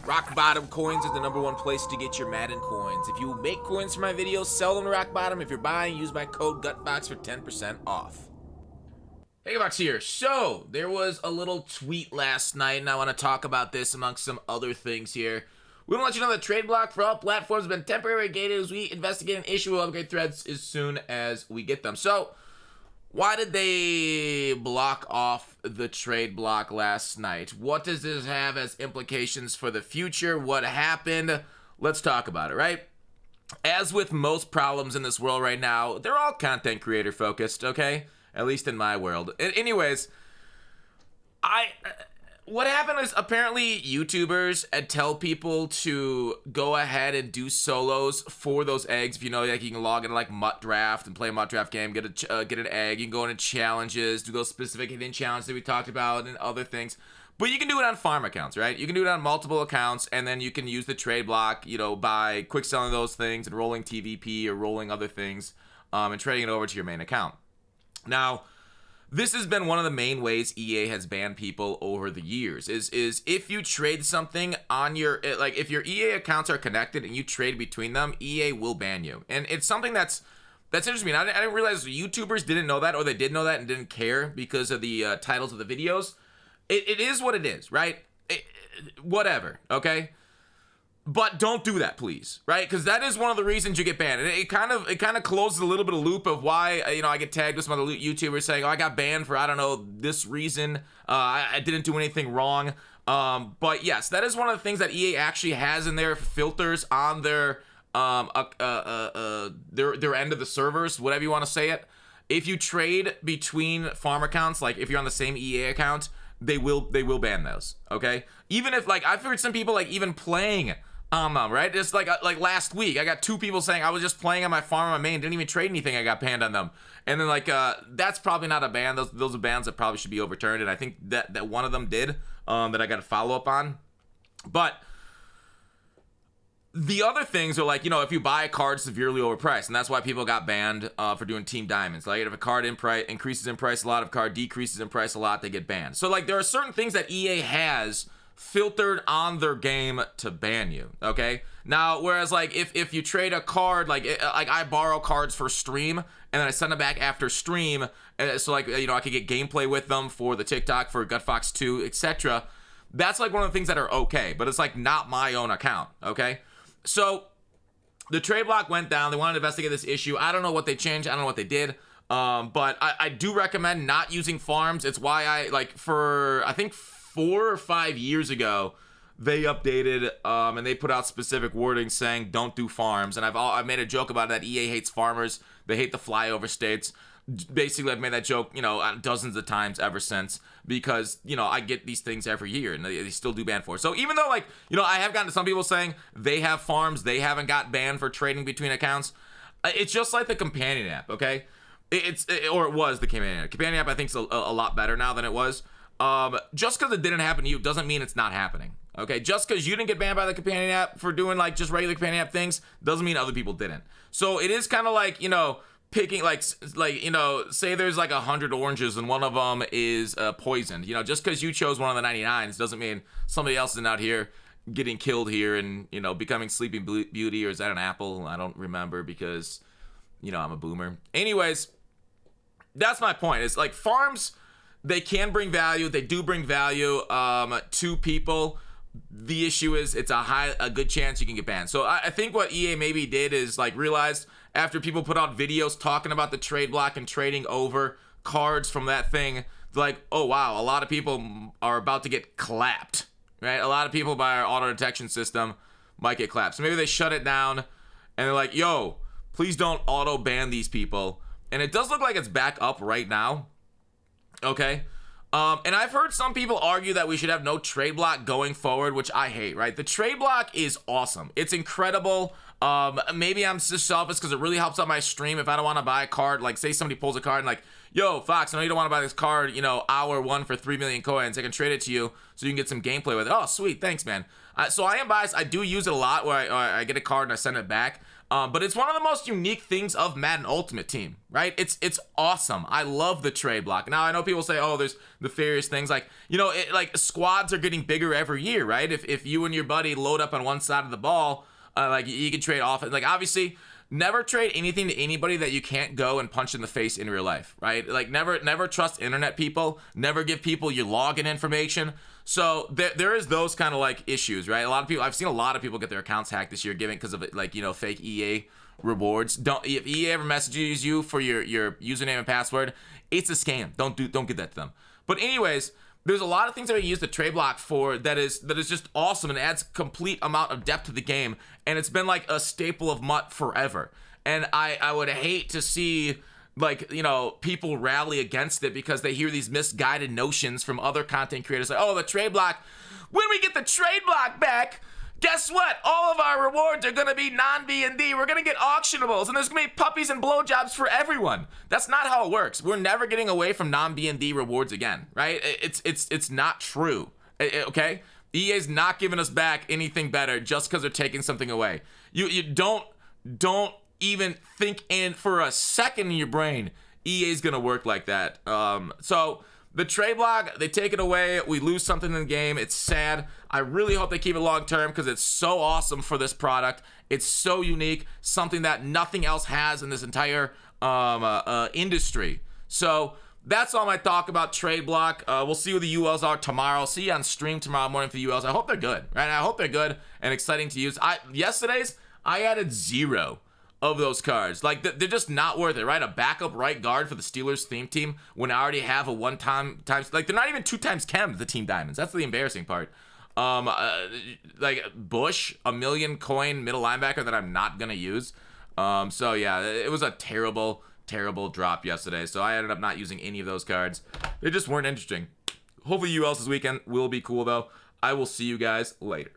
Rock Bottom Coins is the #1 place to get your Madden coins. If you make coins for my videos, sell them to Rock Bottom. If you're buying, use my code GUTFOX for 10% off. Hey, Fox here. So, there was a little tweet last night, and I want to talk about this amongst some other things here. We want to let you know that trade block for all platforms has been temporarily gated as we investigate and issue upgrade threads as soon as we get them. So, why did they block off the trade block last night? What does this have as implications for the future? What happened? Let's talk about it, right? As with most problems in this world right now, they're all content creator focused, okay? At least in my world. Anyways, what happened is apparently YouTubers tell people to go ahead and do solos for those eggs. If you know, like, you can log into like Mutt Draft and play a Mutt Draft game, get an egg. You can go into challenges, do those specific hidden challenges that we talked about and other things. But you can do it on farm accounts, right? You can do it on multiple accounts, and then you can use the trade block, you know, by quick selling those things and rolling TVP or rolling other things, and trading it over to your main account. Now, this has been one of the main ways EA has banned people over the years, is if you trade something on your, like, if your EA accounts are connected and you trade between them, EA will ban you. And it's something that's interesting. I didn't realize YouTubers didn't know that, or they did know that and didn't care because of the titles of the videos. It is what it is, right? Whatever, okay? But don't do that, please, right? Because that is one of the reasons you get banned. And it kind of closes a little bit of loop of why, you know, I get tagged with some other YouTubers saying, oh, I got banned for, I don't know, this reason. I didn't do anything wrong. But yes, that is one of the things that EA actually has in their filters on their end of the servers, whatever you want to say it. If you trade between farm accounts, like if you're on the same EA account, they will ban those, okay? Even if, like, I've heard some people, like, even playing right? It's like last week, I got 2 people saying I was just playing on my farm on my main, didn't even trade anything, I got banned on them. And then, like, that's probably not a ban. Those are bans that probably should be overturned, and I think that one of them did, that I got a follow-up on. But the other things are, like, you know, if you buy a card severely overpriced, and that's why people got banned for doing Team Diamonds. Like, if a card increases in price a lot, if a card decreases in price a lot, they get banned. So, like, there are certain things that EA has filtered on their game to ban you, okay? Now, whereas, like, if you trade a card, like I borrow cards for stream, and then I send them back after stream, so, like, you know, I could get gameplay with them for the TikTok, for GutFox 2, etc. That's, like, one of the things that are okay, but it's, like, not my own account, okay? So, the trade block went down. They wanted to investigate this issue. I don't know what they changed. I don't know what they did. But I do recommend not using farms. It's why I, like, for, I think, 4 or 5 years ago, they updated and they put out specific wording saying don't do farms. And I've made a joke about it, that EA hates farmers. They hate the flyover states. Basically, I've made that joke, you know, dozens of times ever since, because, you know, I get these things every year and they still do ban for it. So even though, like, you know, I have gotten to some people saying they have farms, they haven't got banned for trading between accounts. It's just like the companion app, okay? Or it was the companion app. Companion app, I think, is a lot better now than it was. Just because it didn't happen to you doesn't mean it's not happening, okay? Just because you didn't get banned by the companion app for doing, like, just regular companion app things doesn't mean other people didn't. So it is kind of like, you know, picking, like, you know, say there's like 100 oranges and one of them is poisoned. You know, just because you chose one of the 99s doesn't mean somebody else isn't out here getting killed here and, you know, becoming Sleeping Beauty, or is that an apple? I don't remember because, you know, I'm a boomer. Anyways, that's my point. It's like farms, they can bring value. They do bring value to people. The issue is it's a good chance you can get banned. So I think what EA maybe did is, like, realized after people put out videos talking about the trade block and trading over cards from that thing, like, oh wow, a lot of people are about to get clapped, right? A lot of people by our auto detection system might get clapped. So maybe they shut it down and they're like, yo, please don't auto ban these people. And it does look like it's back up right now. Okay. And I've heard some people argue that we should have no trade block going forward, which I hate, right? The trade block is awesome. It's incredible. Maybe I'm just selfish because it really helps out my stream. If I don't want to buy a card, like, say somebody pulls a card and, like, yo, Fox, I know you don't want to buy this card, you know, hour 1 for 3 million coins. I can trade it to you so you can get some gameplay with it. Oh, sweet. Thanks, man. So I am biased. I do use it a lot where I get a card and I send it back. But it's one of the most unique things of Madden Ultimate Team, right? It's awesome. I love the trade block. Now I know people say, oh, there's nefarious things like, like squads are getting bigger every year, right? If you and your buddy load up on one side of the ball, like you can trade off. Like obviously, never trade anything to anybody that you can't go and punch in the face in real life, right? Like never trust internet people. Never give people your login information. So there is those kind of like issues, right? A lot of people, I've seen a lot of people get their accounts hacked this year, given because of like fake EA rewards. If EA ever messages you for your username and password, it's a scam. Don't give that to them. But anyways, there's a lot of things that we use the trade block for that is just awesome and adds complete amount of depth to the game, and it's been like a staple of MUT forever. And I would hate to see like people rally against it because they hear these misguided notions from other content creators like, oh, the trade block, when we get the trade block back, guess what? All of our rewards are going to be non-B&D. We're going to get auctionables, and there's going to be puppies and blowjobs for everyone. That's not how it works. We're never getting away from non-B&D rewards again, right? It's not true, okay? EA's not giving us back anything better just because they're taking something away. You don't even think in for a second in your brain EA's going to work like that. So the trade block, they take it away. We lose something in the game. It's sad. I really hope they keep it long term because it's so awesome for this product. It's so unique, something that nothing else has in this entire industry. So that's all my talk about trade block. We'll see who the ULs are tomorrow. I'll see you on stream tomorrow morning for the ULs. I hope they're good, right? I hope they're good and exciting to use. Yesterday's, I added 0 of those cards. Like, they're just not worth it, right? A backup right guard for the Steelers theme team when I already have a one-time times, like, they're not even 2 times chem, the team diamonds. That's the embarrassing part. Like Bush, a 1,000,000 coin middle linebacker that I'm not gonna use. So yeah, it was a terrible drop yesterday. So I ended up not using any of those cards. They just weren't interesting. Hopefully ULs this weekend will be cool though. I will see you guys later.